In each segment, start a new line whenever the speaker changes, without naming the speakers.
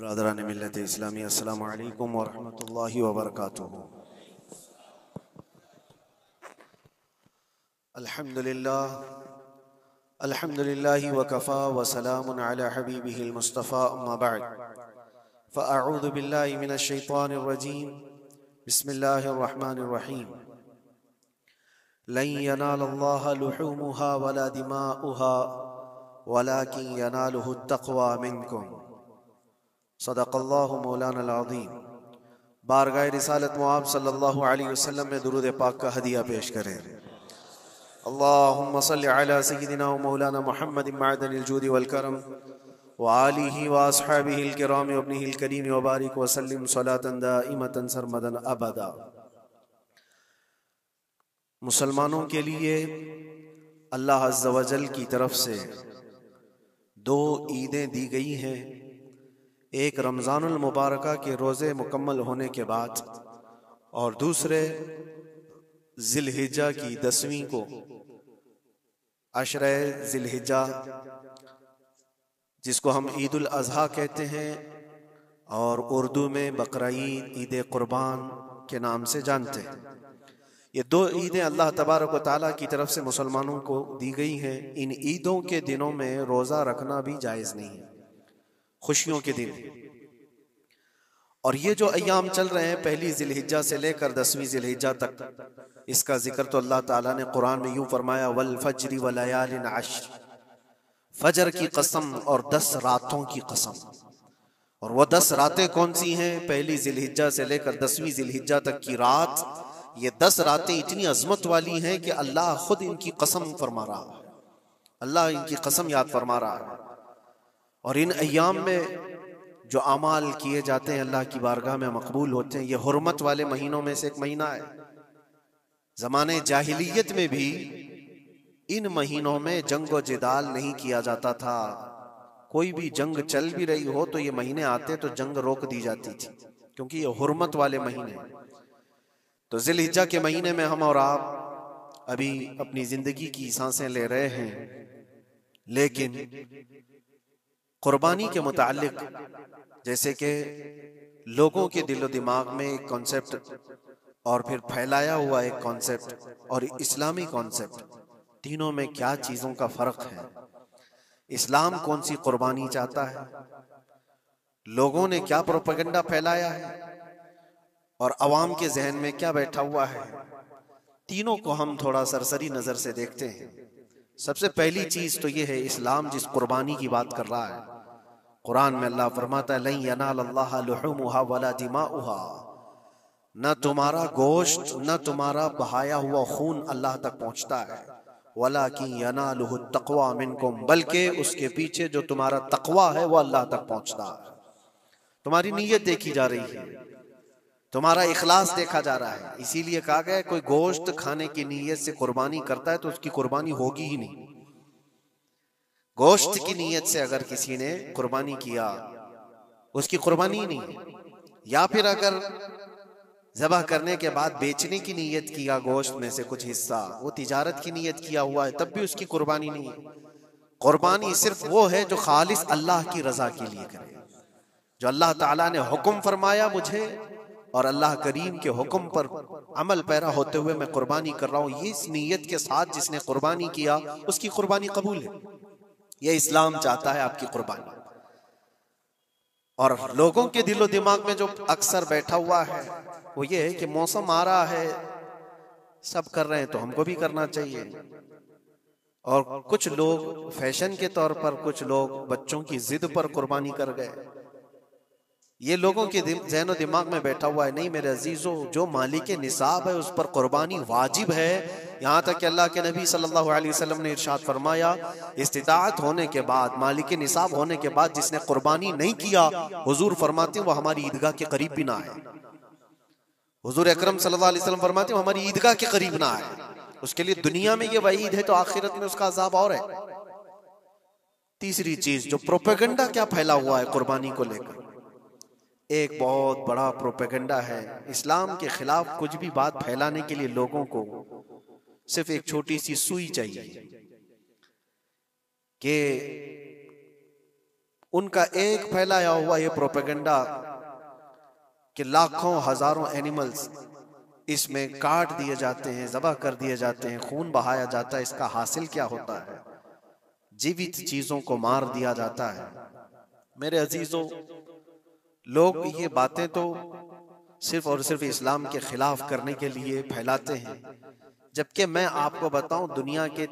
बरादरान मिल्लत इस्लामी अस्सलामु अलैकुम व रहमतुल्लाहि व बरकातुहू। अल्हम्दुलिल्लाहि व कफ़ा व सलामुन अला हबीबिहिल मुस्तफ़ा अम्मा बअद फ़अऊज़ु बिल्लाहि मिनश शैतानिर रजीम बिस्मिल्लाहिर रहमानिर रहीम लन यनालल्लाह लुहूमुहा वला दिमाउहा वलाकिन यनालुहु तक़वा मिनकुम सदक़ल्लाहु मौलाना अज़ीम। बारगाह रिसालत मुआब सल्लल्लाहु अलैहि वसल्लम में दुरूद पाक का हदिया पेश करें। अल्लाहुम्मा सल्लि अला सय्यिदिना व मौलाना मुहम्मदिन मअदनिल जूदि वल करम व आलिहि व अस्हाबिहिल किराम व इब्निहिल करीम व बारिक व सल्लिम सलातन दाइमतन सरमदन अबदा। मुसलमानों के लिए अल्लाह अज़्ज़ा व जल की तरफ से दो ईदें दी गई हैं। एक रमज़ानुल मुबारका के रोज़े मुकम्मल होने के बाद और दूसरे ज़िलहिज्जा की 10वीं को अशरे ज़िलहिज्जा, जिसको हम ईद उल अज़हा कहते हैं और उर्दू में बकरा ईद, ईद कुर्बान के नाम से जानते हैं। ये दो ईदें अल्लाह तबारक व तआला की तरफ से मुसलमानों को दी गई हैं। इन ईदों के दिनों में रोज़ा रखना भी जायज़ नहीं है, खुशियों के दिन। और ये जो अय्याम चल रहे हैं पहली ज़िलहिज्जा से लेकर 10वीं ज़िलहिज्जा तक, इसका जिक्र तो अल्लाह ताला ने कुरान में यूं फरमाया, वल फज्रि व लयालिन अश्र, फजर की कसम और 10 रातों की कसम। और वो 10 रातें कौन सी हैं? पहली ज़िलहिज्जा से लेकर 10वीं ज़िलहिज्जा तक की रात, ये 10 रातें इतनी अजमत वाली हैं कि अल्लाह खुद इनकी कसम फरमा रहा है, अल्लाह इनकी कसम याद फरमा रहा है। और इन अय्याम में जो अमाल किए जाते हैं अल्लाह की बारगाह में मकबूल होते हैं। ये हुर्मत वाले महीनों में से एक महीना है। ज़माने जाहिलियत में भी इन महीनों में जंग व जिदाल नहीं किया जाता था। कोई भी जंग चल भी रही हो तो ये महीने आते तो जंग रोक दी जाती थी, क्योंकि ये हुर्मत वाले महीने हैं। तो ज़िलहिज्जा के महीने में हम और आप अभी अपनी जिंदगी की सांसें ले रहे हैं, लेकिन कुर्बानी के मुतालिक जैसे कि लोगों के दिलो दिमाग में एक कॉन्सेप्ट और फिर फैलाया हुआ एक कॉन्सेप्ट और इस्लामी कॉन्सेप्ट, तीनों में क्या चीज़ों का फ़र्क है? इस्लाम कौन सी कुर्बानी चाहता है? लोगों ने क्या प्रोपेगेंडा फैलाया है? और अवाम के जहन में क्या बैठा हुआ है? तीनों को हम थोड़ा सरसरी नज़र से देखते हैं। सबसे पहली चीज़ तो ये है, इस्लाम जिस कुर्बानी की बात कर रहा है, कुरान में अल्लाह फरमाता है, लन यनालल्लाह लुहूमुहा वला दिमाउहा, न तुम्हारा गोश्त न तुम्हारा बहाया हुआ खून अल्लाह तक पहुंचता है, वलाकिन यनालुहु तक़वा मिनकुम, बल्कि उसके पीछे जो तुम्हारा तक़वा है वो अल्लाह तक पहुंचता है। तुम्हारी नीयत देखी जा रही है, तुम्हारा इखलास देखा जा रहा है। इसीलिए कहा गया कोई गोश्त खाने की नीयत से कुर्बानी करता है तो उसकी कुर्बानी होगी ही नहीं। गोश्त की नीयत से अगर किसी ने कुर्बानी किया उसकी कुर्बानी ही नहीं है। या फिर अगर ज़बह करने के बाद बेचने की नीयत किया गोश्त में से कुछ हिस्सा, वो तिजारत की नीयत किया हुआ है, तब भी उसकी कुर्बानी नहीं है। कुर्बानी सिर्फ वो है जो खालिस अल्लाह की रजा के लिए करे, जो अल्लाह ताला ने हुक्म फरमाया मुझे और अल्लाह करीम के हुक्म पर अमल पैरा होते हुए मैं कुर्बानी कर रहा हूँ, ये इस नीयत के साथ जिसने कुर्बानी किया उसकी कुर्बानी कबूल है। ये इस्लाम चाहता है आपकी कुर्बानी। और लोगों के दिलो दिमाग में जो अक्सर बैठा हुआ है वो ये है कि मौसम आ रहा है, सब कर रहे हैं तो हमको भी करना चाहिए। और कुछ लोग फैशन के तौर पर, कुछ लोग बच्चों की जिद पर कुर्बानी कर गए। ये लोगों के ज़हन दिमाग में बैठा हुआ है। नहीं मेरे अजीजों, जो मालिक निसाब है उस पर कुर्बानी वाजिब है। यहाँ तक कि अल्लाह के नबी सल्लल्लाहु अलैहि वसल्लम ने इरशाद फरमाया, इस्तिताअत होने के बाद, मालिक निसाब होने के बाद जिसने कुर्बानी नहीं किया, हुजूर फरमाते हैं वो हमारी ईदगाह के करीब भी ना आए। हुजूर अकरम सल्लल्लाहु अलैहि वसल्लम फरमाते हैं हमारी ईदगाह के करीब ना आए। उसके लिए दुनिया में ये वईद है तो आखिरत में उसका अजाब और है। तीसरी चीज, जो प्रोपेगेंडा क्या फैला हुआ है कुर्बानी को लेकर, एक बहुत बड़ा प्रोपेगेंडा है। इस्लाम के खिलाफ कुछ भी बात फैलाने के लिए लोगों को सिर्फ एक छोटी सी सुई चाहिए कि उनका एक फैलाया हुआ ये प्रोपेगेंडा कि लाखों हजारों एनिमल्स इसमें काट दिए जाते हैं, ज़बह कर दिए जाते हैं, खून बहाया जाता है, इसका हासिल क्या होता है? जीवित चीजों को मार दिया जाता है। मेरे अजीजों, लोग ये बातें तो सिर्फ और सिर्फ इस्लाम के खिलाफ करने के लिए फैलाते हैं, जबकि मैं आपको बताऊं दुनिया के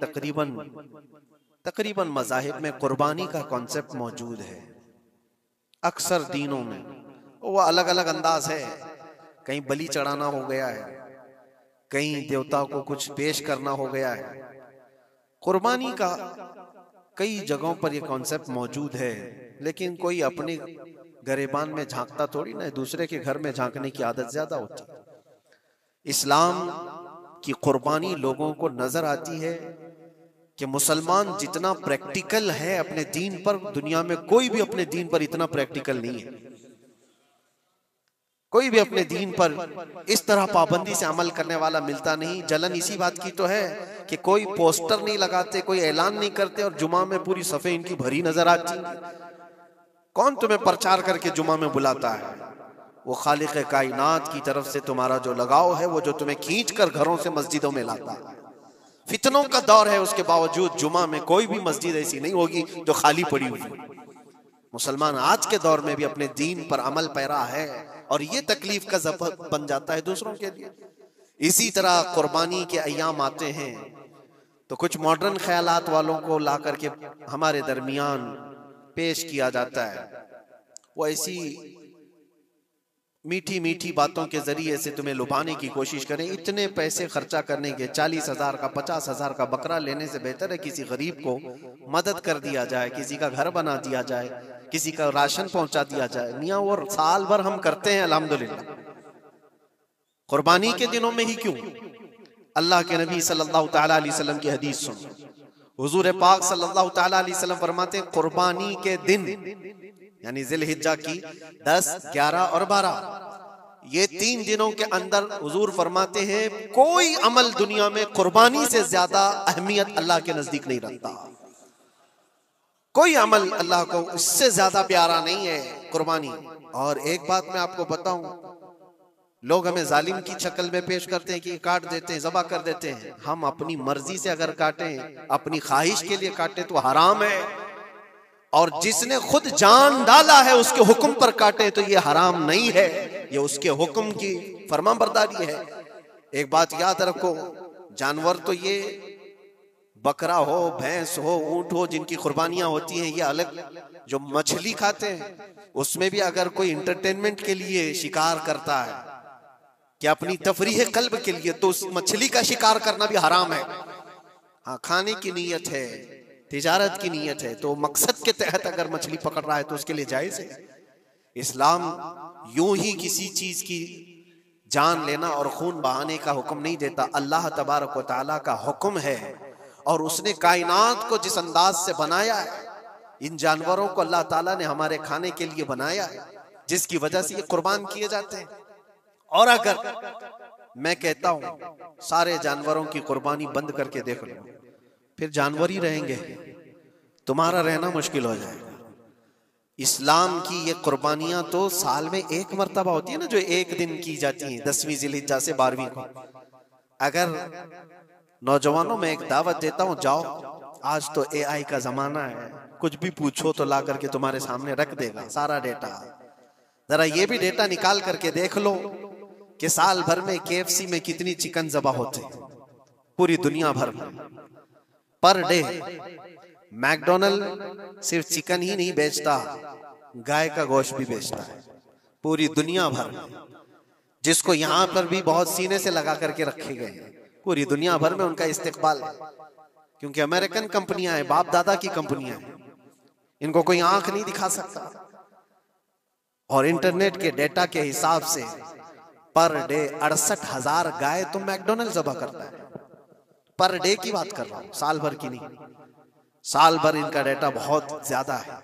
तकरीबन मज़ाहिब में कुर्बानी का कॉन्सेप्ट मौजूद है। अक्सर दीनों में वो अलग अलग अंदाज है, कहीं बलि चढ़ाना हो गया है, कहीं देवता को कुछ पेश करना हो गया है। कुर्बानी का कई जगहों पर यह कॉन्सेप्ट मौजूद है, लेकिन कोई अपने गरेबान में झांकता थोड़ी ना, दूसरे के घर में झांकने की आदत ज्यादा होती है। इस्लाम की कुर्बानी लोगों को नजर आती है कि मुसलमान जितना प्रैक्टिकल है अपने दीन पर, दुनिया में कोई भी अपने दीन पर इतना प्रैक्टिकल नहीं है। कोई भी अपने दीन पर इस तरह पाबंदी से अमल करने वाला मिलता नहीं। जलन इसी बात की तो है कि कोई पोस्टर नहीं लगाते, कोई ऐलान नहीं करते, और जुमा में पूरी सफे इनकी भरी नजर आती। कौन तुम्हें प्रचार करके जुमा में बुलाता है? वो खालिक कायनात की तरफ से तुम्हारा जो लगाव है, वो जो तुम्हें खींच कर घरों से मस्जिदों में लाता है। फितनों का दौर है, उसके बावजूद जुमा में कोई भी मस्जिद ऐसी नहीं होगी जो खाली पड़ी हुई। मुसलमान आज के दौर में भी अपने दीन पर अमल पैरा है, और ये तकलीफ का सबब बन जाता है दूसरों के लिए। इसी तरह कुर्बानी के अय्याम आते हैं तो कुछ मॉडर्न ख्यालात वालों को ला करके हमारे दरमियान पेश किया जाता है। वो ऐसी मीठी मीठी बातों के जरिए से तुम्हें लुभाने की कोशिश करें। इतने पैसे खर्चा करने के, 40,000 का 50,000 का बकरा लेने से बेहतर है किसी गरीब को मदद कर दिया जाए, किसी का घर बना दिया जाए, किसी का राशन पहुंचा दिया जाए। मियाँ वो साल भर हम करते हैं अल्हम्दुलिल्लाह, कुर्बानी के दिनों में ही क्यों? अल्लाह के नबी सल्लल्लाहु तआला अलैहि वसल्लम की हदीस सुन, हुजूर पाक सल्लल्लाहु तआला अलैहि वसल्लम फरमाते हैं, कुर्बानी के दिन यानी जिलहिज्जा की 10, 11 और 12, ये 3 दिनों के अंदर हुजूर फरमाते हैं कोई अमल दुनिया में कुर्बानी से ज्यादा अहमियत अल्लाह के नजदीक नहीं रखता। कोई अमल अल्लाह को इससे ज्यादा प्यारा नहीं है कुर्बानी। और एक बात मैं आपको बताऊं, लोग हमें जालिम की शक्ल में पेश करते हैं कि काट देते हैं, ज़बह कर देते हैं। हम अपनी मर्जी से अगर काटें, अपनी ख्वाहिश के लिए काटें तो हराम है, और जिसने खुद जान डाला है उसके हुक्म पर काटे तो ये हराम नहीं है, ये उसके हुक्म की फरमाबरदारी है। एक बात याद रखो, जानवर तो ये बकरा हो, भैंस हो, ऊंट हो, जिनकी कुर्बानियां होती हैं ये अलग। जो मछली खाते हैं उसमें भी अगर कोई इंटरटेनमेंट के लिए शिकार करता है कि अपनी तफरीह कल्ब के लिए, तो उस मछली का शिकार करना भी हराम है। हाँ, खाने की नीयत है, तिजारत की नीयत है, तो मकसद के तहत अगर मछली पकड़ रहा है तो उसके लिए जायज है। इस्लाम यूं ही किसी चीज की जान लेना और खून बहाने का हुक्म नहीं देता। अल्लाह तबारक व तआला का हुक्म है, और उसने कायनात को जिस अंदाज से बनाया है, इन जानवरों को अल्लाह ताला ने हमारे खाने के लिए बनाया है, जिसकी वजह से ये कुर्बान किए जाते हैं। और अगर मैं कहता हूं सारे जानवरों की कुर्बानी बंद करके देख लो, फिर जानवर ही रहेंगे, तुम्हारा रहना मुश्किल हो जाएगा। इस्लाम की ये कुर्बानियां तो साल में एक मर्तबा होती है ना, जो एक दिन की जाती हैं, 10वीं जिलहिज्जा से 12वीं को। अगर नौजवानों में एक दावत देता हूं, जाओ, आज तो AI का जमाना है, कुछ भी पूछो तो ला करके तुम्हारे सामने रख देगा सारा डेटा। जरा ये भी डेटा निकाल करके देख लो कि साल भर में KFC में कितनी चिकन ज़बह होते हैं पूरी दुनिया भर में पर डे। मैकडोनल्ड सिर्फ चिकन ही नहीं बेचता, गाय का गोश्त भी बेचता है पूरी दुनिया भर में, जिसको यहाँ पर भी बहुत सीने से लगा करके रखे गए हैं। पूरी दुनिया भर में उनका इस्तेकबाल है, क्योंकि अमेरिकन कंपनियां हैं, बाप दादा की कंपनियां हैं, इनको कोई आंख नहीं दिखा सकता। और इंटरनेट के डेटा के हिसाब से पर डे 68,000 गाय तो मैकडोनल्ड ज़बह करता है। पर डे की बात कर रहा हूं, साल भर की नहीं। साल भर इनका डेटा बहुत ज्यादा है,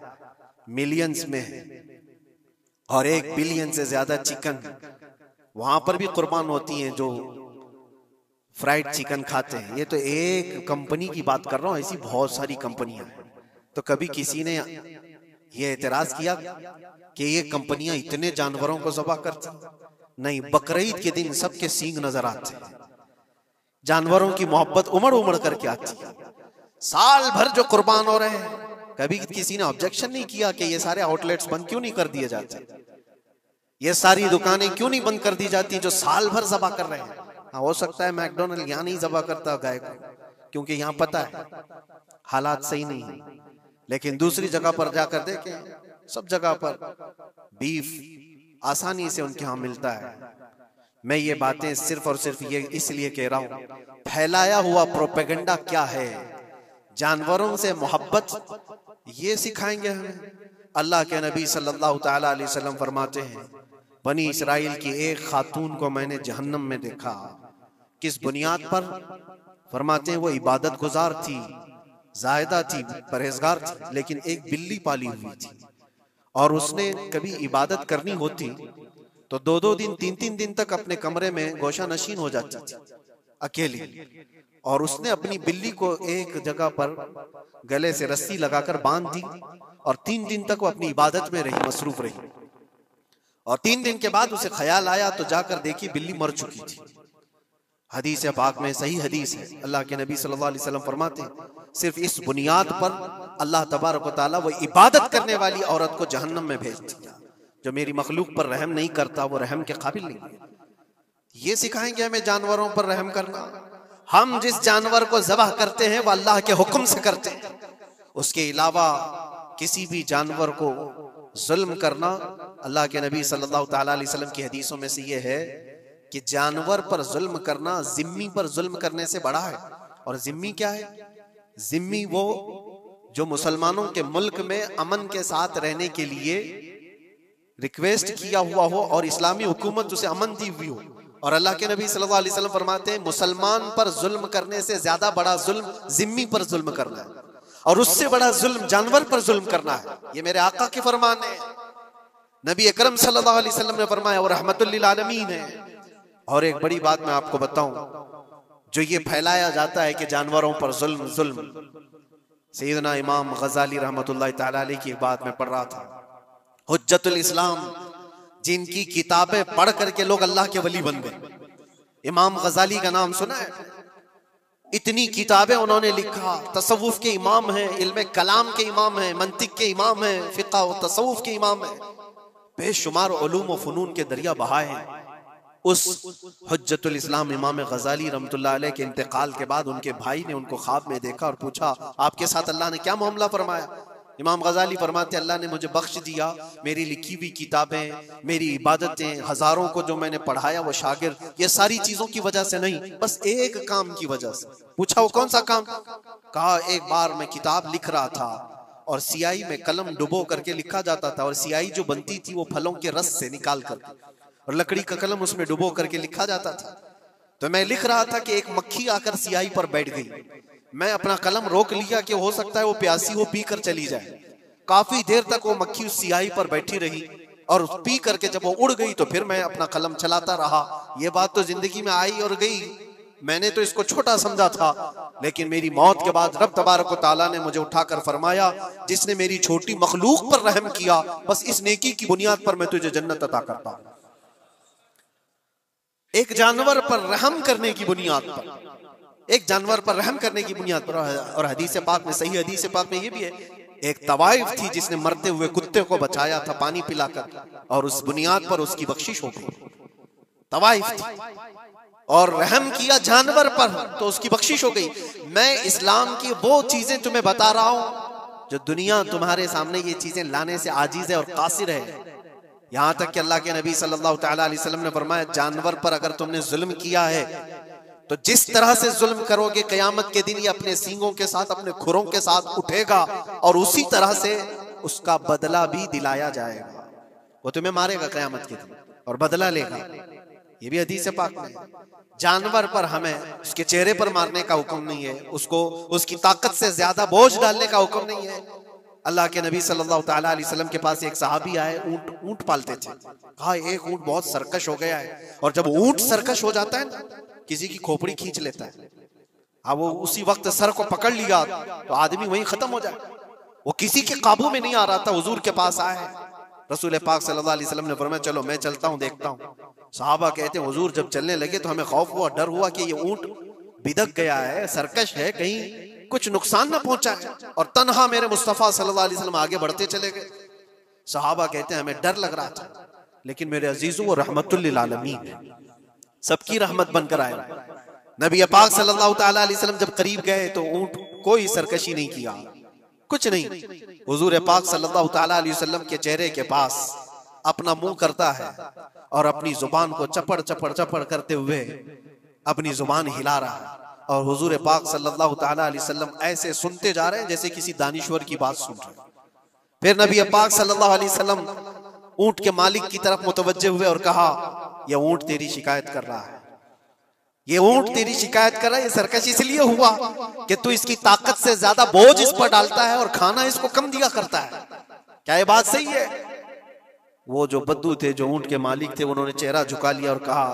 मिलियंस में है, और 1 बिलियन से ज्यादा चिकन वहां पर भी कुर्बान होती हैं जो फ्राइड चिकन खाते हैं। ये तो एक कंपनी की बात कर रहा हूं, ऐसी बहुत सारी कंपनियां हैं। तो कभी किसी ने ये एतराज किया कि ये कंपनियां इतने जानवरों को ज़बह करती, नहीं, बकरीद के दिन सबके सींग नजर आते हैं, जानवरों की मोहब्बत उमड़ उमड़ करके आती है। साल भर जो कुर्बान हो रहे हैं, कभी किसी ने ऑब्जेक्शन नहीं किया कि ये सारे आउटलेट्स बंद क्यों नहीं कर दिए जाते, ये सारी दुकानें क्यों नहीं बंद कर दी जाती जो साल भर ज़बह कर रहे हैं। हाँ, हो सकता है मैकडोनल्ड यहाँ नहीं ज़बह करता गाय को, क्योंकि यहाँ पता है हालात सही नहीं है, लेकिन दूसरी जगह पर जाकर देखें, सब जगह पर बीफ आसानी से उनके यहाँ मिलता है। मैं ये बातें सिर्फ और सिर्फ ये इसलिए कह रहा हूँ, फैलाया हुआ प्रोपेगेंडा क्या है, जानवरों से मोहब्बत ये सिखाएंगे हमें। अल्लाह के नबी सल्लल्लाहु ताला अलैहि वसल्लम फरमाते हैं, बनी इसराइल की एक खातून को मैंने जहन्नम में देखा। किस बुनियाद पर? फरमाते हैं वो इबादत गुजार थी, जायदा थी, परहेजगार थी, लेकिन एक बिल्ली पाली हुई थी और उसने कभी इबादत करनी होती तो 2-2 दिन 3-3 दिन तक अपने कमरे में गोशा नशीन हो जाती थी अकेली, और उसने अपनी बिल्ली को एक जगह पर गले से रस्सी लगाकर बांध दी और 3 दिन तक वो अपनी इबादत में रही, मसरूफ रही। और 3 दिन के बाद उसे ख्याल आया तो जाकर देखी बिल्ली मर चुकी थी। हदीस पाक में, सही हदीस है, अल्लाह के नबी सल्लल्लाहु अलैहि वसल्लम फरमाते हैं, सिर्फ इस बुनियाद पर अल्लाह तबारक व तआला वो इबादत करने वाली औरत को जहन्नम में भेज दिया। जो मेरी मखलूक पर रहम नहीं करता वो रहम के काबिल नहीं है। ये सिखाएंगे हमें जानवरों पर रहम करना। हम जिस जानवर को ज़बह करते हैं वो अल्लाह के हुक्म से करते हैं, उसके अलावा किसी भी जानवर को जुल्म करना, अल्लाह के नबी सल्लल्लाहु ताला अलैहि वसल्लम की हदीसों में से ये है कि जानवर पर जुल्म करना जिम्मी पर जुल्म करने से बड़ा है। और जिम्मी क्या है? जिम्मी वो जो मुसलमानों के मुल्क में अमन के साथ रहने के लिए रिक्वेस्ट किया हुआ हो और इस्लामी हुकूमत उसे अमन दी हुई हो। और अल्लाह के नबी सल्लल्लाहु अलैहि वसल्लम फरमाते हैं, मुसलमान पर जुल्म करने से ज्यादा बड़ा जुल्म जिम्मी पर जुल्म करना है, और उससे बड़ा जुल्म जानवर पर जुल्म करना है। ये मेरे आका के फरमान है। नबी अकरम सल्लल्लाहु अलैहि वसल्लम ने फरमाया और रहमतुल लिल आलमीन है। और एक बड़ी बात मैं आपको बताऊं, जो ये फैलाया जाता है कि जानवरों पर जुल्म जुल्म, सैयदना इमाम गजाली रहमतुल्लाह तआला अलैह की बात में पढ़ रहा था, हुज्जतुल इस्लाम, जिनकी किताबें पढ़ करके लोग अल्लाह के वली बन गए। इमाम गजाली का नाम सुना है? इतनी किताबें उन्होंने लिखा, तसव्वुफ के इमाम हैं, इल्म कलाम के इमाम हैं, मंतिक के इमाम हैं, फिक़्ह और तसव्वुफ के इमाम हैं, बेशुमार उलूम व फ़ुनून के दरिया बहाए हैं। उस हुज्जतुल इस्लाम इमाम गजाली रहमतुल्लाह अलैह के इंतकाल के बाद उनके भाई ने उनको ख्वाब में देखा और पूछा, आपके साथ अल्लाह ने क्या मामला फरमाया? इमाम गजाली फरमाते, अल्लाह ने मुझे बख्श दिया, मेरी लिखी हुई किताबें, मेरी इबादतें, हजारों को जो मैंने पढ़ाया वो शागिर्द, ये सारी चीजों की वजह से नहीं, बस एक काम की वजह से। पूछा वो कौन सा काम? कहा एक बार मैं किताब लिख रहा था और सियाही में कलम डुबो करके लिखा जाता था, और सियाही जो बनती थी वो फलों के रस से निकाल कर, और लकड़ी का कलम उसमें डुबो करके लिखा जाता था। तो मैं लिख रहा था कि एक मक्खी आकर सियाही पर बैठ गई। मैं अपना कलम रोक लिया कि हो सकता है वो प्यासी हो, पी कर चली जाए। काफी देर तक वो मक्खी उस सियाही पर बैठी रही, और पी करके जब वो उड़ गई तो फिर मैं अपना कलम चलाता रहा। ये बात तो जिंदगी में आई और गई, मैंने तो इसको छोटा समझा था, लेकिन मेरी मौत के बाद रब तबारक व तआला ने मुझे उठाकर फरमाया, जिसने मेरी छोटी मखलूक पर रहम किया, बस इस नेकी की बुनियाद पर मैं तुझे जन्नत अता करता हूं। एक जानवर पर रहम करने की बुनियाद पर, एक जानवर पर रहम करने की बुनियाद पर। और हदीस पाक में, सही हदीस पाक में ये भी है, एक तवाइफ थी जिसने मरते हुए कुत्ते को बचाया था पानी पिलाकर, और उस बुनियाद पर उसकी बख्शिश हो गई। तवाइफ थी और रहम किया जानवर पर तो उसकी बख्शिश हो गई। मैं इस्लाम की वो चीजें तुम्हें बता रहा हूं जो दुनिया तुम्हारे सामने ये चीजें लाने से आजीज है और कासिर है। यहां तक कि अल्लाह के नबी सल्लल्लाहु ताला अलैहि वसल्लम ने फरमाया, जानवर पर अगर तुमने जुल्म किया है तो जिस तरह से जुल्म करोगे, कयामत के दिन ये अपने सींगों के साथ, अपने खुरों के साथ उठेगा और उसी तरह से उसका बदला भी दिलाया जाएगा। वो तुम्हें मारेगा कयामत के दिन और बदला लेगा। ये भी हदीस पाक में। जानवर पर हमें उसके चेहरे पर मारने का हुक्म नहीं है, उसको उसकी ताकत से ज्यादा बोझ डालने का हुक्म नहीं है। अल्लाह के नबी सल्लल्लाहु ताला अलैहि वसल्लम के पास एक सहाबी आए, ऊंट पालते थे। कहा एक ऊंट बहुत सरकश हो गया है, और जब ऊंट सरकश हो जाता है ना, किसी की खोपड़ी खींच लेता है, हाँ, वो उसी वक्त सर को पकड़ लिया तो आदमी वहीं खत्म हो जाए। वो किसी के काबू में नहीं आ रहा था, हुजूर के पास आए। रसूल पाक सल्लल्लाहु अलैहि वसल्लम ने फरमाया चलो मैं चलता हूँ, देखता हूँ। सहाबा कहते हैं हुजूर जब चलने लगे तो हमें खौफ हुआ, डर हुआ कि ये ऊंट बिदक गया है, सरकश है, कहीं कुछ नुकसान ना पहुंचाए। और तन्हा मेरे मुस्तफा सल्लल्लाहु अलैहि वसल्लम आगे बढ़ते चले गए। सहाबा कहते हैं हमें डर लग रहा था, लेकिन मेरे अजीजों वो रहमतुल लिल आलमीन है, सबकी रहमत बनकर आए। नबी पाक सल्लल्लाहु ताला अलैहि वसल्लम जब करीब गए तो ऊंट कोई सरकशी नहीं किया, कुछ नहीं। हुजूर पाक सल्लल्लाहु ताला अलैहि वसल्लम के चेहरे के पास अपना मुंह करता है और अपनी जुबान को चपड़ चपड़ चपड़ करते हुए अपनी जुबान हिला रहा है। और हुजूर पाक सल्लल्लाहु ताला अलैहि वसल्लम ऐसे सुनते जा रहे हैं जैसे किसी दानिश्वर की बात सुन रहे हैं। फिर नबी पाक सल्लल्लाहु अलैहि वसल्लम ऊंट के मालिक की तरफ मुतवज्जे हुए और कहा यह ऊंट तेरी शिकायत कर रहा है, ये ऊंट तेरी शिकायत कर रहा है। ये सरकश इसलिए हुआ कि तू इसकी ताकत से ज्यादा बोझ इस पर डालता है और खाना इसको कम दिया करता है। क्या ये बात सही है? वो जो बद्दू थे, जो ऊंट के मालिक थे, उन्होंने चेहरा झुका लिया और कहा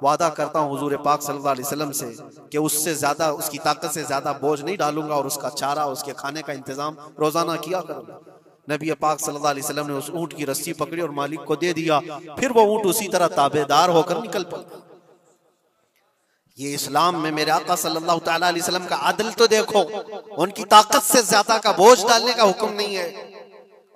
वादा करता हूं हुजूर पाक सल्लल्लाहु अलैहि वसल्लम से कि उससे ज्यादा, उसकी ताकत से ज्यादा बोझ नहीं डालूंगा और उसका चारा, उसके खाने का इंतजाम रोजाना किया करूंगा। नबी पाक सल्लल्लाहु अलैहि वसल्लम ने उस ऊंट की रस्सी पकड़ी और मालिक को दे दिया। फिर वो ऊंट उसी तरह ताबेदार होकर निकल पड़ा। ये इस्लाम में मेरे आका सल्लल्लाहु ताला अलैहि वसल्लम का अदल तो देखो, उनकी ताकत से ज्यादा का बोझ डालने का हुक्म नहीं है।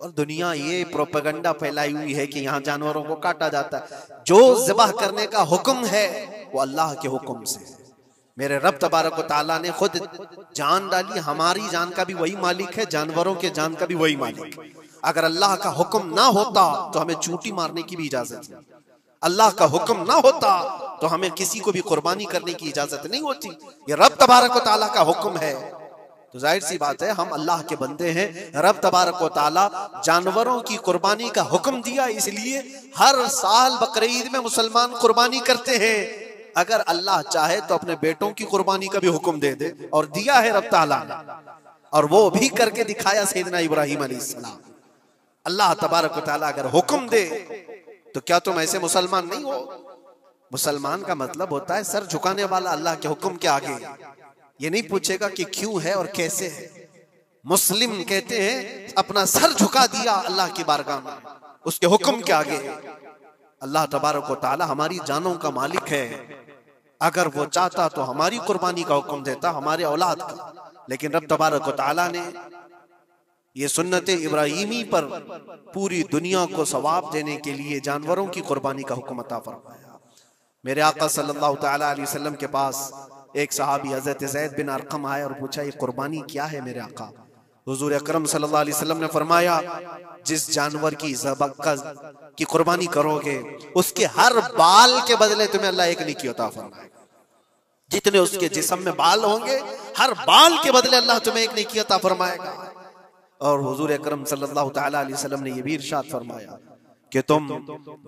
और दुनिया ये प्रोपेगेंडा फैलाई हुई है कि यहाँ जानवरों को काटा जाता है। जो ज़िबाह करने का हुक्म है वो अल्लाह के हुक्म से है। मेरे रब तबारक व तआला ने खुद जान डाली, हमारी जान का भी वही मालिक है, जानवरों के जान का भी वही मालिक है। अगर अल्लाह का हुक्म ना होता तो हमें चूंटी मारने की भी इजाजत नहीं, अल्लाह का हुक्म ना होता तो हमें किसी को भी कुर्बानी करने की इजाजत नहीं होती। ये रब तबारक व तआला का हुक्म है, तो जाहिर सी बात है हम अल्लाह के बंदे हैं। रब तबारक व तआला जानवरों की कुर्बानी का हुक्म दिया, इसलिए हर साल बकरीद में मुसलमान कुर्बानी करते हैं। अगर अल्लाह चाहे तो अपने बेटों की कुर्बानी का भी हुक्म दे दे, और दिया है रब तआला ने, और वो भी करके दिखाया सैयदना इब्राहीम अलैहिस्सलाम। अल्लाह तबारक व तआला अगर हुक्म दे तो क्या तुम ऐसे मुसलमान नहीं हो? मुसलमान का मतलब होता है सर झुकाने वाला अल्लाह के हुक्म के आगे। ये नहीं पूछेगा कि क्यों है और कैसे है। मुस्लिम कहते हैं अपना सर झुका दिया अल्लाह की बारगाह में, उसके हुक्म के आगे। अल्लाह तबारक व तआला हमारी जानों का मालिक है। अगर वो चाहता तो हमारी कुर्बानी का हुक्म देता, हमारे औलाद का। लेकिन रब तबारक व तआला ने ये सुन्नत इब्राहीमी पर पूरी दुनिया को सवाब देने के लिए जानवरों की कुर्बानी का हुक्म अता फरमाया। मेरे आका सल्लल्लाहु ताला अलैहि वसल्लम के पास एक सहाबी हजरत ज़ैद बिन अरकम आया और पूछा ये कुर्बानी क्या है मेरे आका? हुजूर अकरम सल्लल्लाहु अलैहि वसल्लम ने फरमाया जिस जानवर की की कुर्बानी करोगे उसके हर बाल के बदले तुम्हें अल्लाह एक नेकी अता फरमाएगा। जितने उसके जिस्म में बाल होंगे हर बाल के बदले अल्लाह तुम्हें एक नेकी अता फरमाएगा। और हुजूर अकरम सल्लल्लाहु ताला अलैहि वसल्लम ने यह भी इरशाद फरमाया कि तुम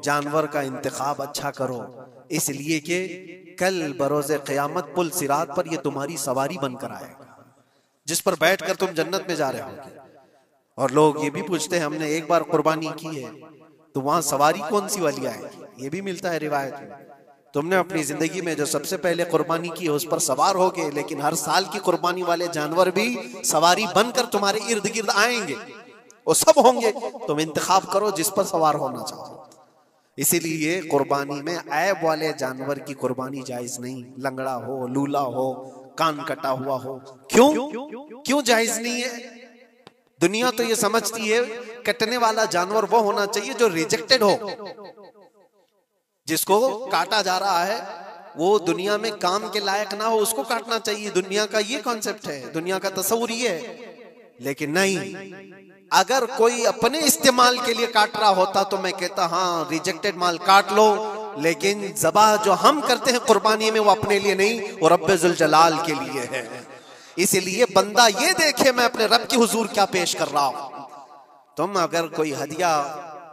जानवर का इंतखाब अच्छा करो, इसलिए कि कल बरोज़े क़यामत पुल सिरात पर ये तुम्हारी सवारी बनकर आएगा, जिस पर बैठकर तुम जन्नत में जा रहे होगे। और लोग ये भी पूछते हैं हमने एक बार कुर्बानी की है तो वहां सवारी कौन सी वाली आएगी? ये भी मिलता है रिवायत में। तुमने अपनी जिंदगी में जो सबसे पहले कुर्बानी की है उस पर सवार होगे, लेकिन हर साल की कुर्बानी वाले जानवर भी सवारी बनकर तुम्हारे इर्द गिर्द आएंगे, वो सब होंगे। तुम इंतखाब करो जिस पर सवार होना चाहो। इसीलिए कुर्बानी में ऐब वाले जानवर की कुर्बानी जायज नहीं। लंगड़ा हो, लूला हो, कान कटा हुआ हो, क्यों जायज नहीं है? दुनिया तो ये समझती है कटने वाला जानवर वो होना चाहिए जो रिजेक्टेड हो, जिसको काटा जा रहा है वो दुनिया में काम के लायक ना हो, उसको काटना चाहिए। दुनिया का ये कॉन्सेप्ट है, दुनिया का तस्वुर ये है। लेकिन नहीं, अगर कोई अपने इस्तेमाल के लिए काट रहा होता तो मैं कहता हाँ रिजेक्टेड माल काट लो, लेकिन ज़बाह जो हम करते हैं कुर्बानी में वो अपने लिए नहीं, वो रब्बे जुल जलाल के लिए है। इसलिए बंदा ये देखे मैं अपने रब की हुजूर क्या पेश कर रहा हूं। तुम अगर कोई हदिया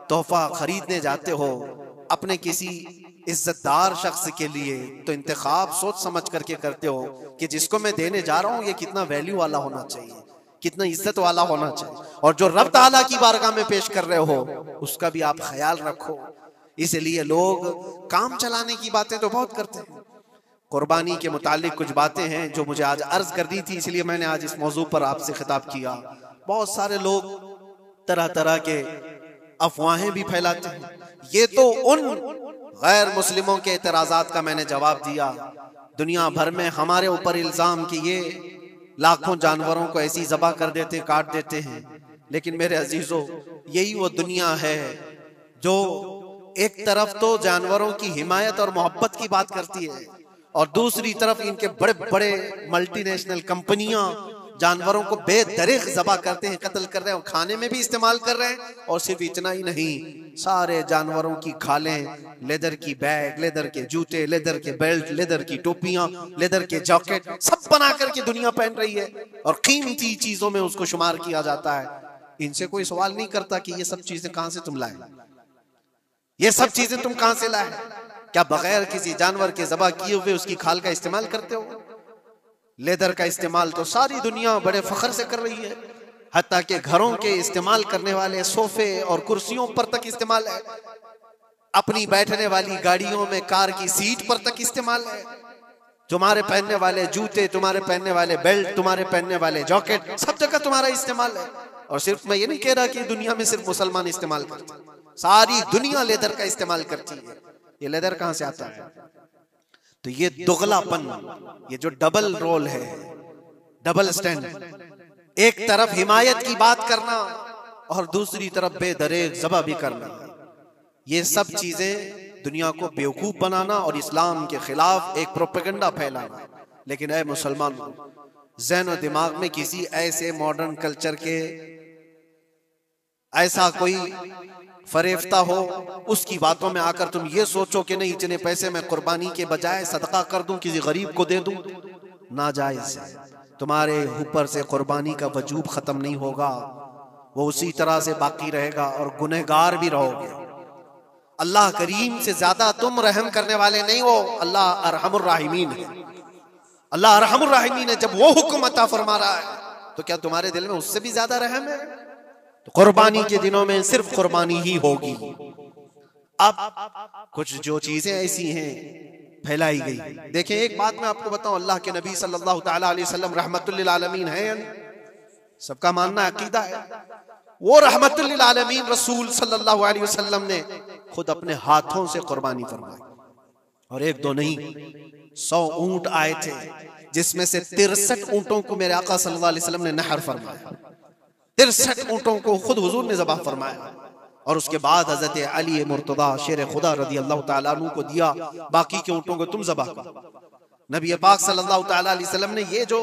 तोहफा खरीदने जाते हो अपने किसी इज्जतदार शख्स के लिए, तो इंतखाब सोच समझ करके करते हो कि जिसको मैं देने जा रहा हूं ये कितना वैल्यू वाला होना चाहिए, कितना इज्जत वाला होना चाहिए। और जो रब ताला की बारगाह में पेश कर रहे हो उसका भी आप ख्याल रखो। इसलिए लोग काम चलाने की बातें तो बहुत करते हैं। कुर्बानी के मुतालिक कुछ बातें हैं जो मुझे आज अर्ज कर दी थी, इसलिए मैंने आज इस मौजू पर आपसे खिताब किया। बहुत सारे लोग तरह तरह के अफवाहें भी फैलाते हैं। ये तो उन गैर मुस्लिमों के एतराजात का मैंने जवाब दिया। दुनिया भर में हमारे ऊपर इल्जाम कि ये लाखों जानवरों को ऐसी ज़बह कर देते, काट देते हैं। लेकिन मेरे अजीजों, यही वो दुनिया है जो एक तरफ तो जानवरों की हिमायत और मोहब्बत की बात करती है और दूसरी तरफ इनके बड़े बड़े मल्टीनेशनल कंपनियां जानवरों को बेदरीग ज़बह करते हैं, कत्ल कर रहे हैं और खाने में भी इस्तेमाल कर रहे हैं। और सिर्फ इतना ही नहीं, सारे जानवरों की खालें, लेदर की बैग, लेदर के जूते, लेदर के बेल्ट, लेदर की टोपियां, लेदर के जैकेट सब बना करके दुनिया पहन रही है और कीमती चीजों में उसको शुमार किया जाता है। इनसे कोई सवाल नहीं करता कि ये सब चीजें कहां से तुम लाए, ये सब चीजें तुम कहां से लाए? क्या बगैर किसी जानवर के ज़बह किए हुए उसकी खाल का इस्तेमाल करते हो? लेदर का इस्तेमाल तो सारी दुनिया बड़े फख्र से कर रही है, हत्ता के घरों के इस्तेमाल करने वाले सोफे और कुर्सियों पर तक इस्तेमाल है, अपनी बैठने वाली गाड़ियों में कार की सीट पर तक इस्तेमाल है। तुम्हारे पहनने वाले जूते, तुम्हारे पहनने वाले बेल्ट, तुम्हारे पहनने वाले जैकेट, सब जगह तुम्हारा इस्तेमाल है। और सिर्फ मैं ये नहीं कह रहा कि दुनिया में सिर्फ मुसलमान इस्तेमाल करते, सारी दुनिया लेदर का इस्तेमाल करती है। ये लेदर कहां से आता है? तो ये दुगलापन, ये जो डबल रोल है, डबल स्टैंड, एक तरफ हिमायत की बात करना और दूसरी तरफ बेदरीग ज़बह भी करना, ये सब चीजें दुनिया को बेवकूफ बनाना और इस्लाम के खिलाफ एक प्रोपेगेंडा फैलाना। लेकिन ऐ मुसलमान, ज़हन और दिमाग में किसी ऐसे मॉडर्न कल्चर के ऐसा कोई फरेफ्ता हो, उसकी बातों में आकर तुम ये सोचो कि नहीं, इतने पैसे मैं कुर्बानी के बजाय सदका कर दूं, किसी गरीब को दे दूं, नाजायज है। तुम्हारे ऊपर से कुर्बानी का वजूब खत्म नहीं होगा, वो उसी तरह से बाकी रहेगा और गुनहगार भी रहोगे। अल्लाह करीम से ज्यादा तुम रहम करने वाले नहीं हो, अल्लाह अरहमुर राहिमीन है। अल्लाह अरहमुर राहिमीन है। जब वो हुक्म अता फरमा रहा है तो क्या तुम्हारे दिल में उससे भी ज्यादा रहम है? तो कुर्बानी के दिनों में सिर्फ कुर्बानी ही होगी। अब कुछ जो चीजें ऐसी हैं फैलाई गई, देखें एक बात मैं आपको बताऊं, अल्लाह के नबी सल्लल्लाहु ताला अलैहि वसल्लम रहमतुल लिल आलमीन है, सबका मानना अकीदा है। वो रहमतुल लिल आलमीन रसूल सल्लल्लाहु अलैहि वसल्लम ने खुद अपने हाथों से कुर्बानी फरमाई, और एक दो नहीं, 100 ऊंट आए थे, जिसमें से 63 ऊंटों को मेरे आका सल्लल्लाहु अलैहि वसल्लम ने नहर फरमाया। 63 ऊंटों को खुद हुजूर ने ज़बह फरमाया और उसके बाद हजरत अली मुर्तदा शेर खुदा रदी अल्लाह ताला अन्हु को दिया, बाकी के ऊंटों को तुम ज़बह करो। नबी पाक सल्लल्लाहु ताला अलैहि वसल्लम ने ये जो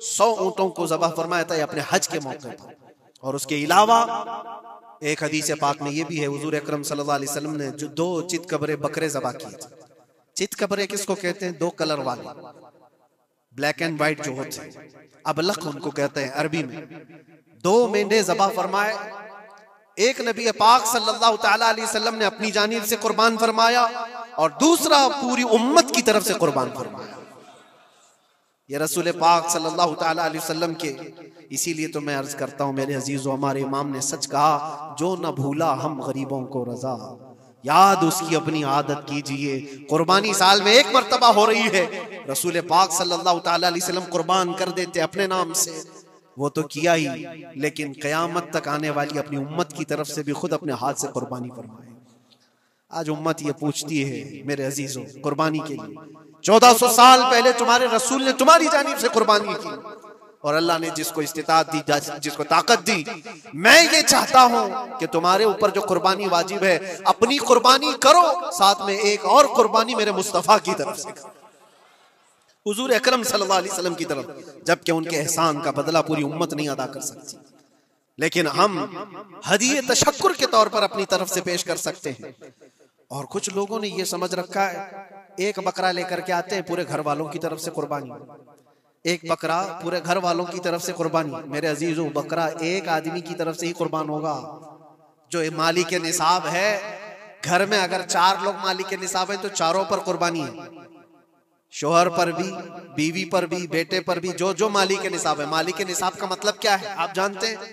100 ऊंटों को ज़बह फरमाया था, ये अपने हज के मौके पर। और उसके अलावा एक हदीस पाक में ये भी है, हुजूर अकरम सल्लल्लाहु अलैहि वसल्लम ने जो 2 चितकबरे बकरे ज़बह किए थे। चितकबरे किसको कहते हैं? 2 कलर वाले, ब्लैक एंड व्हाइट जो होते हैं, अबलख उनको कहते हैं अरबी में। 2 मेंढे ज़बह फरमाए, एक नबी पाक सल्लल्लाहु ताला अलैहि वसल्लम ने अपनी जानिब से कुर्बान फरमाया और दूसरा पूरी उम्मत की तरफ से कुर्बान फरमाया। ये रसूल पाक सल्लल्लाहु ताला अलैहि वसल्लम के, इसीलिए तो मैं अर्ज करता हूँ मेरे अजीजों, हमारे इमाम ने सच कहा, जो न भूला हम गरीबों को रजा, याद उसकी अपनी आदत कीजिए। कुर्बानी साल में 1 मर्तबा हो रही है, रसूल पाक सल्लल्लाहु ताला अलैहि वसल्लम कुर्बान कर देते अपने नाम से, वो तो किया ही, लेकिन क़यामत तक आने वाली अपनी उम्मत की तरफ से भी खुद अपने हाथ से कुर्बानी फरमाए। आज उम्मत ये पूछती है मेरे अजीजों, कुर्बानी के लिए 1400 साल पहले तुम्हारे रसूल ने तुम्हारी जानिब से कुर्बानी की, और अल्लाह ने जिसको इस्तिताअत दी, जिसको ताकत दी, मैं ये चाहता हूं कि तुम्हारे ऊपर जो कुर्बानी वाजिब है, अपनी कुर्बानी करो, साथ में एक और कुर्बानी मेरे मुस्तफा की तरफ से करो, हुजूर अकरम सल्लल्लाहु अलैहि वसल्लम की तरफ। जबकि उनके एहसान का बदला पूरी उम्मत नहीं अदा कर सकती, लेकिन हम हदिये तशक्कुर के तौर पर अपनी तरफ से पेश कर सकते हैं। और कुछ लोगों ने यह समझ रखा है, एक बकरा लेकर के आते हैं, पूरे घर वालों की तरफ से कुर्बानी, एक बकरा पूरे घर वालों की तरफ से कुर्बानी। मेरे अजीजों, बकरा एक आदमी की तरफ से ही कुर्बान होगा जो मालिक के निसाब है। घर में अगर 4 लोग मालिक के निसाब है तो चारों पर कुर्बानी है, शोहर पर भी, बीवी पर भी, बेटे पर भी, जो जो मालिक के निसाब है। मालिक के निसाब का मतलब क्या है आप जानते हैं?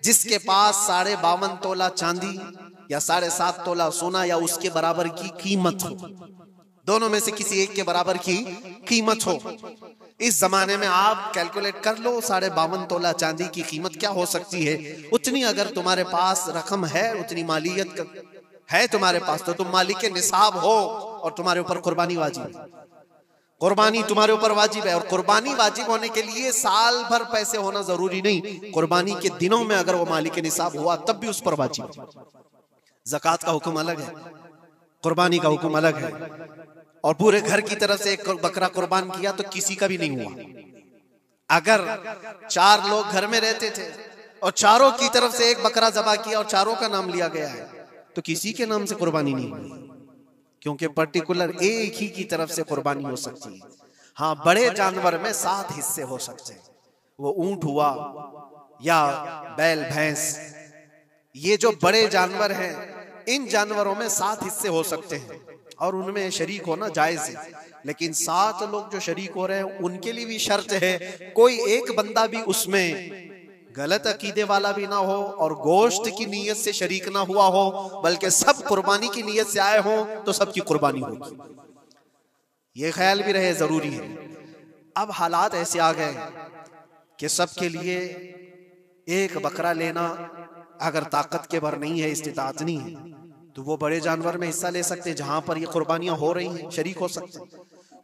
जिसके पास 52.5 तोला चांदी या 7.5 तोला सोना या उसके बराबर की कीमत हो, दोनों में से किसी एक के बराबर की कीमत हो, इस जमाने में आप कैलकुलेट कर लो 52.5 तोला चांदी की कीमत क्या हो सकती है। उतनी अगर तुम्हारे पास रकम है, उतनी मालियत है तुम्हारे पास, तो तुम मालिक के निसाब हो और तुम्हारे ऊपर कुर्बानी वाजिब है। कुर्बानी तुम्हारे ऊपर वाजिब है, और कुर्बानी वाजिब होने के लिए साल भर पैसे होना जरूरी नहीं, कुर्बानी के दिनों में अगर वो मालिक के निसाब हुआ तब भी उस पर वाजिब है। ज़कात का हुक्म अलग है, कुर्बानी का हुक्म अलग है। और पूरे घर की तरफ से एक बकरा कुर्बान किया तो किसी का भी नहीं हुआ। अगर 4 लोग घर में रहते थे और चारों की तरफ से एक बकरा ज़बा किया और चारों का नाम लिया गया है तो किसी के नाम से कुर्बानी नहीं हुई, क्योंकि पर्टिकुलर एक ही की तरफ से कुर्बानी हो सकती है। हाँ, बड़े जानवर में 7 हिस्से हो सकते हैं, वो ऊंट हुआ या बैल भैंस, ये जो बड़े जानवर हैं इन जानवरों में 7 हिस्से हो सकते हैं और उनमें शरीक होना जायज है। लेकिन 7 लोग जो शरीक हो रहे हैं उनके लिए भी शर्त है, कोई एक बंदा भी उसमें गलत अकीदे वाला भी ना हो और गोश्त की नीयत से शरीक ना हुआ हो, बल्कि सब कुर्बानी की नीयत से आए हो तो सबकी कुर्बानी होगी। ये ख्याल भी रहे, जरूरी है। अब हालात ऐसे आ गए कि सबके लिए एक बकरा लेना अगर ताकत के भर नहीं है, इस्तिताअत नहीं है, तो वो बड़े जानवर में हिस्सा ले सकते हैं जहां पर ये कुर्बानियां हो रही हैं, शरीक हो सकते हैं।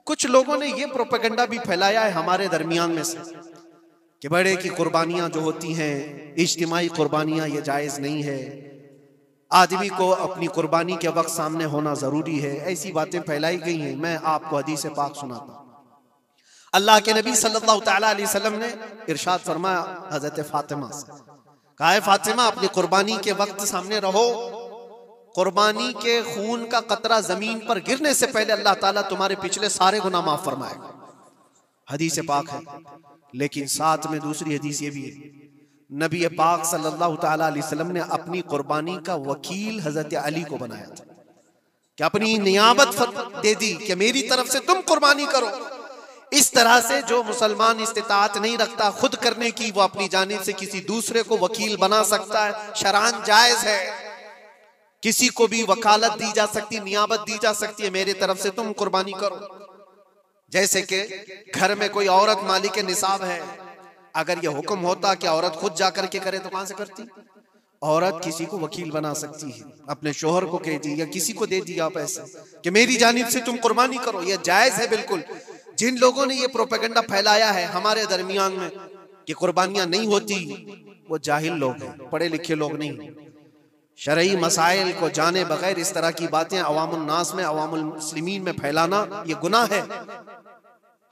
कुछ लोगों ने ये प्रोपेगेंडा भी फैलाया है हमारे दरमियान में से कि बड़े की कुर्बानियां जो होती हैं, इज्तिमाई कुर्बानियां, ये जायज नहीं है, आदमी को अपनी कुर्बानी के वक्त सामने होना जरूरी है। ऐसी बातें फैलाई गई हैं। मैं आपको हदीस पाक सुनाता हूं। अल्लाह के नबी सल्लल्लाहु तआला अलैहि वसल्लम ने इरशाद फरमाया हजरत फातिमा से, कहा है फातिमा अपनी कुर्बानी के वक्त सामने रहो, कुर्बानी के खून का कतरा जमीन पर गिरने से पहले अल्लाह ताला तुम्हारे पिछले सारे गुनाह माफ फरमाएगा। हदीस पाक है। लेकिन साथ में दूसरी हदीस ये भी है, नबी पाक सल्लल्लाहु तआला अलैहि वसल्लम ने अपनी कुर्बानी का वकील हजरत अली को बनाया था कि अपनी नियाबत दे दी कि मेरी तरफ से तुम कुर्बानी करो। इस तरह से जो मुसलमान इस्तिताअत नहीं रखता खुद करने की, वो अपनी जानिब से किसी दूसरे को वकील बना सकता है। शरअन जायज है, किसी को भी वकालत दी जा सकती, नियाबत दी जा सकती है, मेरी तरफ से तुम कुर्बानी करो। जैसे कि घर में कोई औरत मालिक निसाब है, अगर यह हुक्म होता कि औरत खुद जाकर के करे तो कहां से करती? औरत किसी को वकील बना सकती है, अपने शोहर को कह दी या किसी को दे दिया पैसे कि मेरी जानिब से तुम कुर्बानी करो, यह जायज है बिल्कुल। जिन लोगों ने ये प्रोपेगेंडा फैलाया है हमारे दरमियान में कि कुर्बानियां नहीं होती, वो जाहिल लोग हैं, पढ़े लिखे लोग नहीं। शरई मसाइल को जाने बगैर इस तरह की बातें अवामुल नास में, अवामुल मुस्लिमीन में फैलाना ये गुनाह है।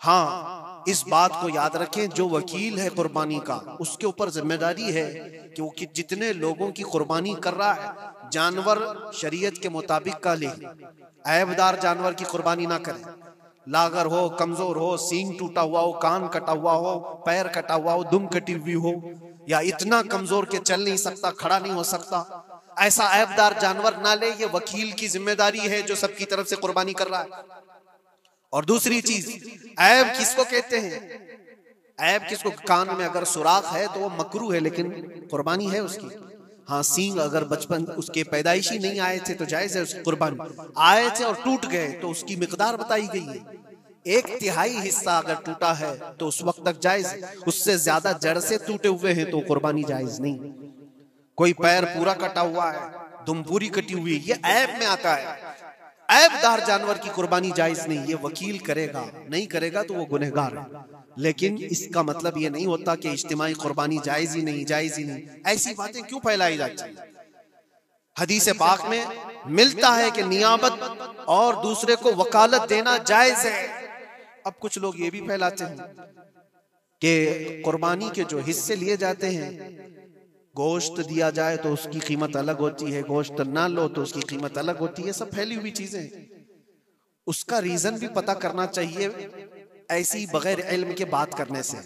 हाँ, इस बात को याद रखें, जो वकील है कुर्बानी का उसके ऊपर जिम्मेदारी है कि वो जितने लोगों की कुर्बानी कर रहा है जानवर शरीयत के मुताबिक का ले, ऐबदार जानवर की कुर्बानी ना करे। लागर हो, कमजोर हो, सींग टूटा हुआ हो, कान कटा हुआ हो, पैर कटा हुआ हो, दुम कटी हुई हो, या इतना कमजोर के चल नहीं सकता, खड़ा नहीं हो सकता, ऐसा ऐबदार जानवर ना ले। ये वकील की जिम्मेदारी है जो सबकी तरफ से कुर्बानी कर रहा है। और दूसरी चीज, ऐब किसको कहते हैं? ऐब किसको? कान में अगर सुराख है तो वो मकरू है, लेकिन कुर्बानी है उसकी। हाँ, सींग अगर बचपन उसके पैदाइशी नहीं आए थे तो जायज है उसकी कुर्बानी, आए थे और टूट गए तो उसकी मिकदार बताई गई है। 1/3 हिस्सा अगर टूटा है तो उस वक्त तक जायज है, उससे ज्यादा जड़ से टूटे हुए हैं तो कुर्बानी जायज नहीं। कोई पैर पूरा कटा हुआ है, दुम पूरी कटी हुई, ये ऐब में आता है। ऐबदार जानवर की कुर्बानी जायज नहीं, ये वकील करेगा, नहीं करेगा तो वो गुनहगार है। लेकिन इसका मतलब ये नहीं होता कि इज्तिमाई कुर्बानी जायज ही नहीं, जायज ही नहीं। ऐसी बातें क्यों फैलाई जाती हैं? हदीस पाक में मिलता है कि नियाबत और दूसरे को वकालत देना जायज है। अब कुछ लोग ये भी फैलाते हैं कि कुर्बानी के जो हिस्से लिए जाते हैं, गोश्त दिया जाए तो उसकी कीमत अलग होती है, गोश्त ना लो तो उसकी कीमत अलग होती है। सब फैली हुई चीजें, उसका रीजन भी पता करना चाहिए। ऐसी बगैर इल्म के बात करने से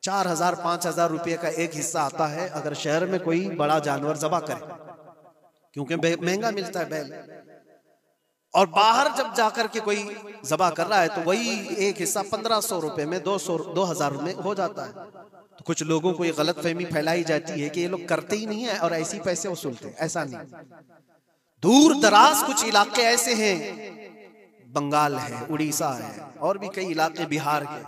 4000-5000 रुपये का एक हिस्सा आता है अगर शहर में कोई बड़ा जानवर ज़बा करे, क्योंकि महंगा मिलता है बैल, और बाहर जब जाकर के कोई ज़बा कर रहा है तो वही एक हिस्सा 1500 रुपये में 2000 में हो जाता है। तो कुछ लोगों को ये गलत फहमी फैलाई जाती है कि ये लोग करते ही नहीं है और ऐसी पैसे वसूलते हैं। ऐसा नहीं, दूर दराज कुछ इलाके ऐसे हैं, बंगाल है, उड़ीसा है और भी कई इलाके बिहार के,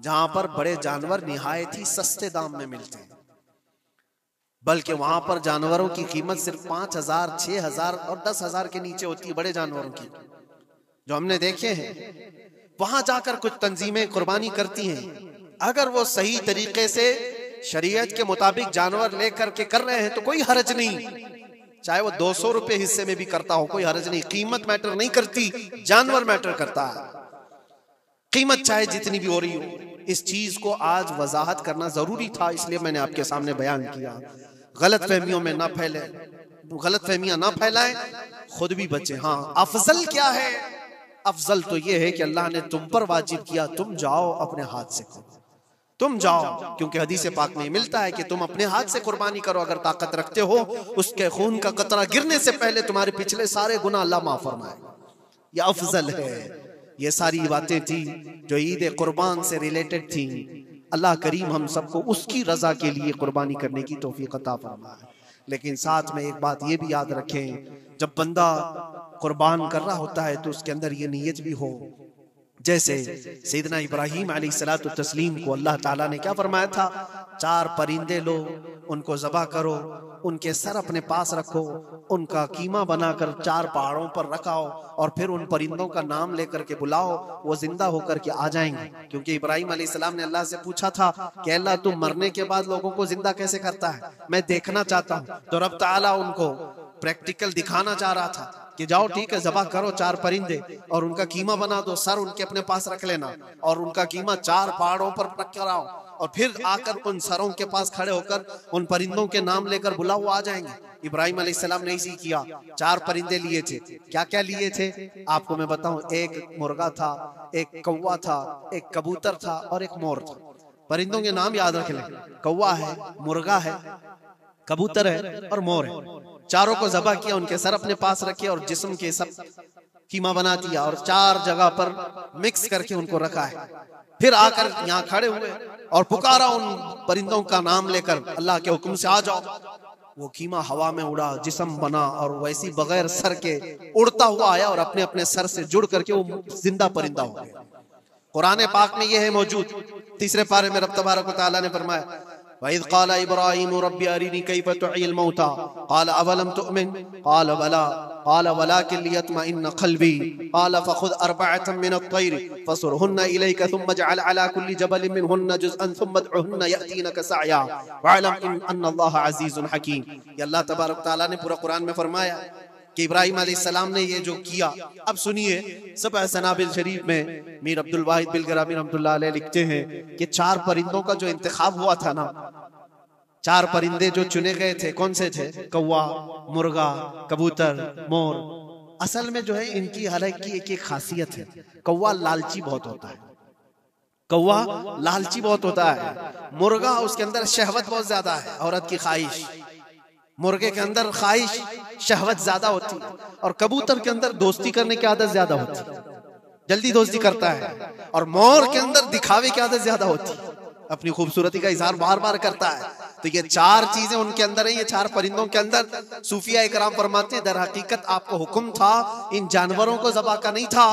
जहां पर बड़े जानवर निहायत ही सस्ते दाम में मिलते हैं, बल्कि वहां पर जानवरों की कीमत सिर्फ 5,000, 6,000 और 10,000 के नीचे होती है, बड़े जानवरों की जो हमने देखे हैं। वहां जाकर कुछ तंजीमें कुर्बानी करती हैं, अगर वो सही तरीके से शरीयत के मुताबिक जानवर लेकर के कर रहे हैं तो कोई हर्ज नहीं, चाहे वो 200 रुपए हिस्से में भी करता हो, कोई हर्ज नहीं। कीमत मैटर नहीं करती, जानवर मैटर करता है। कीमत चाहे जितनी भी हो रही हो, इस चीज को आज वजाहत करना जरूरी था, इसलिए मैंने आपके सामने बयान किया। गलत फहमियों में ना फैले, गलत फहमियां ना फैलाएं, खुद भी बचे। हाँ, अफजल क्या है? अफजल तो ये है कि अल्लाह ने तुम पर वाजिब किया, तुम जाओ अपने हाथ से करो, तुम जाओ, क्योंकि हदीस पाक में मिलता है कि तुम अपने हाथ से कुर्बानी करो अगर ताकत रखते हो, उसके खून का कतरा गिरने से पहले तुम्हारे पिछले सारे गुनाह अल्लाह माफ फरमाएगा। ये अफजल है। ये सारी बातें थी जो ईद कुर्बान से रिलेटेड थी। अल्लाह करीम हम सबको उसकी रजा के लिए कुर्बानी करने की तौफीक अता फरमाए। लेकिन साथ में एक बात ये भी याद रखें, जब बंदा कुर्बान कर रहा होता है तो उसके अंदर ये नीयत भी हो, जैसे सैयदना इब्राहीम अलैहिस्सलातु तस्लीम को अल्लाह ताला ने क्या फरमाया था, 4 परिंदे लो, उनको ज़बह करो, उनके सर अपने पास रखो, उनका कीमा बनाकर 4 पहाड़ों पर रखाओ और फिर उन परिंदों का नाम लेकर के बुलाओ, वो जिंदा होकर के आ जाएंगे। क्योंकि इब्राहीम अलैहिस्सलाम ने अल्लाह से पूछा था कि अल्लाह तुम मरने के बाद लोगों को जिंदा कैसे करता है, मैं देखना चाहता हूँ। तो रब ताला उनको प्रैक्टिकल दिखाना चाह रहा था कि जाओ ठीक है, ज़बह करो 4 परिंदे और उनका कीमा बना दो, सर उनके अपने पास रख लेना और उनका कीमा 4 पहाड़ों पर रख कर आओ और फिर आकर उन सरों के पास खड़े होकर उन परिंदों के नाम लेकर बुलाओ, वो आ जाएंगे। इब्राहीम अलैहिस्सलाम ने इसी किया, 4 परिंदे लिए थे। क्या क्या लिए थे आपको मैं बताऊं, एक मुर्गा था, एक कौवा था, एक कबूतर था और एक मोर था। परिंदों के नाम याद रख लें, कौवा है, मुर्गा है, कबूतर है और मोर है। चारों को ज़बह किया, उनके सर अपने पास रखे और जिस्म के सब कीमा बना दिया और 4 जगह पर मिक्स करके उनको रखा है। फिर आकर यहाँ खड़े हुए और पुकारा उन परिंदों का नाम लेकर, अल्लाह के हुक्म से आ जाओ। वो कीमा हवा में उड़ा, जिस्म बना और वैसी बगैर सर के उड़ता हुआ आया और अपने अपने सर से जुड़ करके वो जिंदा परिंदा हो गया। कुरान पाक में ये है मौजूद। 3 पारे में रब तबारक व तआला ने फरमाया, वइज़ क़ाल इब्राहीम रब्बी अरिनी कैफ़ तुह्यिल मौता क़ाल अवलम तुअमिन क़ाल बला क़ाल वलाकिन लियत्मइन्न क़ल्बी क़ाल फ़ख़ुज़ अर्बअतम मिनत-तैर फ़सुरहुन्न इलैका थुम्मा इजअल अला कुल्ली जबलिन मिनहुन्न जुज़अन थुम्मा उदउहुन्न यअतीनका सअया वअलम अन्नल्लाह अज़ीज़ुन हकीम। ये अल्लाह तबारक व तआला ने पूरा कुरान में फरमाया कि इब्राहीम अलैहिस्सलाम ने ये जो किया। अब सुनिए, सबअ सनाबिल शरीफ में मीर अब्दुल वाहिद बिलग्रामी रहमतुल्लाह अलैह लिखते हैं कि 4 परिंदों का जो इंतखाब हुआ था ना, 4 परिंदे जो चुने गए थे, कौन से थे? कौवा, मुर्गा, कबूतर, मोर। असल में जो है इनकी हालांकि एक खासियत है, कौवा लालची बहुत होता है, कौवा लालची बहुत होता है। मुर्गा उसके अंदर शहवत बहुत ज्यादा है, औरत की ख्वाहिश, मुर्गे के अंदर ख्वाहिश शहवत ज्यादा होती है और कबूतर के अंदर दोस्ती करने की आदत ज्यादा होती है, जल्दी दोस्ती करता है। और मोर के अंदर दिखावे की आदत ज्यादा होती है, अपनी खूबसूरती का इजहार बार बार करता है। तो ये 4 चीजें उनके अंदर है, ये 4 परिंदों के अंदर। सूफिया इकराम फरमाते हैं दर हकीकत आपको हुक्म था इन जानवरों को ज़बह का नहीं था,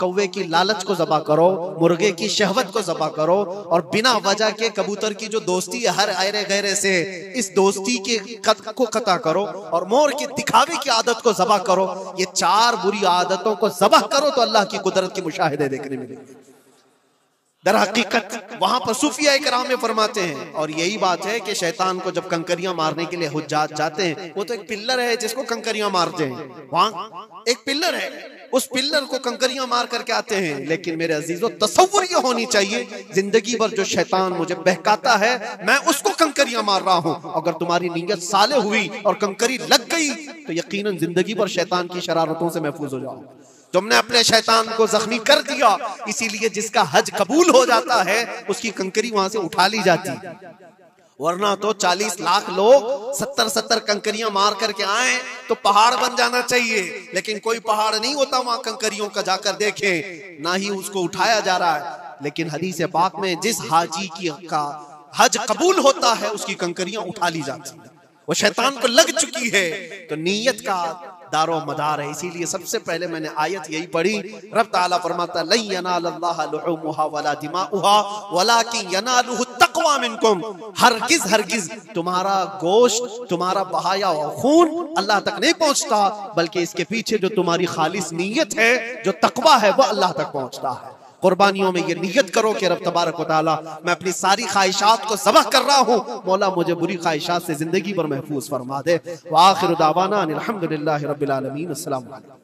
कौवे की लालच को ज़बह करो, मुर्गे की शहवत को ज़बह करो और बिना वजह के कबूतर की जो दोस्ती है हर आयरे गैरे से, इस दोस्ती के को कता करो और मोर की दिखावे की आदत को ज़बह करो। ये 4 बुरी आदतों को ज़बह करो तो अल्लाह की कुदरत के मुशाहिदे देखने मिलेंगे। दर हकीकत वहां पर सूफिया इकराम में फरमाते हैं, और यही बात है कि शैतान को जब कंकरियां मारने के लिए हुज्जात जाते हैं, वो तो एक पिल्लर है जिसको कंकरियां मारते हैं, वहां एक पिल्लर है, उस पिल्लर को कंकरियां मार करके आते हैं। लेकिन मेरे अजीजों, तसव्वुर ये होनी चाहिए जिंदगी भर जो शैतान मुझे बहकाता है मैं उसको कंकरियां मार रहा हूं। अगर तुम्हारी नीयत साले हुई और कंकरी लग गई तो यकीनन जिंदगी भर शैतान की शरारतों से महफूज हो जाओ। तुमने अपने शैतान को जख्मी कर दिया, इसीलिए जिसका हज कबूल हो जाता है उसकी कंकरी वहां से उठा ली जाती है, वरना तो 40 लाख लोग 70-70 कंकरियां मार करके आए तो पहाड़ बन जाना चाहिए, लेकिन कोई पहाड़ नहीं होता वहां कंकरियों का, जाकर देखें, ना ही उसको उठाया जा रहा है। लेकिन हदीस पाक में जिस हाजी का हज कबूल होता है उसकी कंकरियां उठा ली जाती है, वो शैतान को लग चुकी है। तो नीयत का दारो मदार है। इसीलिए सबसे पहले मैंने आयत यही पढ़ी, रब ताला फरमाता लन यनालल्लाह लुहुमुहा वला दिमाउहा वलाकिन यनालुहु तक़वा मिनकुम। हरगिज हरगिज तुम्हारा गोश्त, तुम्हारा बहाया हुआ खून अल्लाह तक नहीं पहुंचता, बल्कि इसके पीछे जो तुम्हारी खालिस नीयत है, जो तकवा है, वो अल्लाह तक पहुंचता है। कुर्बानियों में ये नियत करो कि रब तबारक व तआला मैं अपनी सारी ख्वाहिशात को ज़बह कर रहा हूँ, मौला मुझे बुरी ख्वाहिशात से जिंदगी भर महफूज फरमा दे। व आखिर दावाना अनिल हम्दुलिल्लाहि रब्बिल आलमीन। अस्सलामु अलैकुम।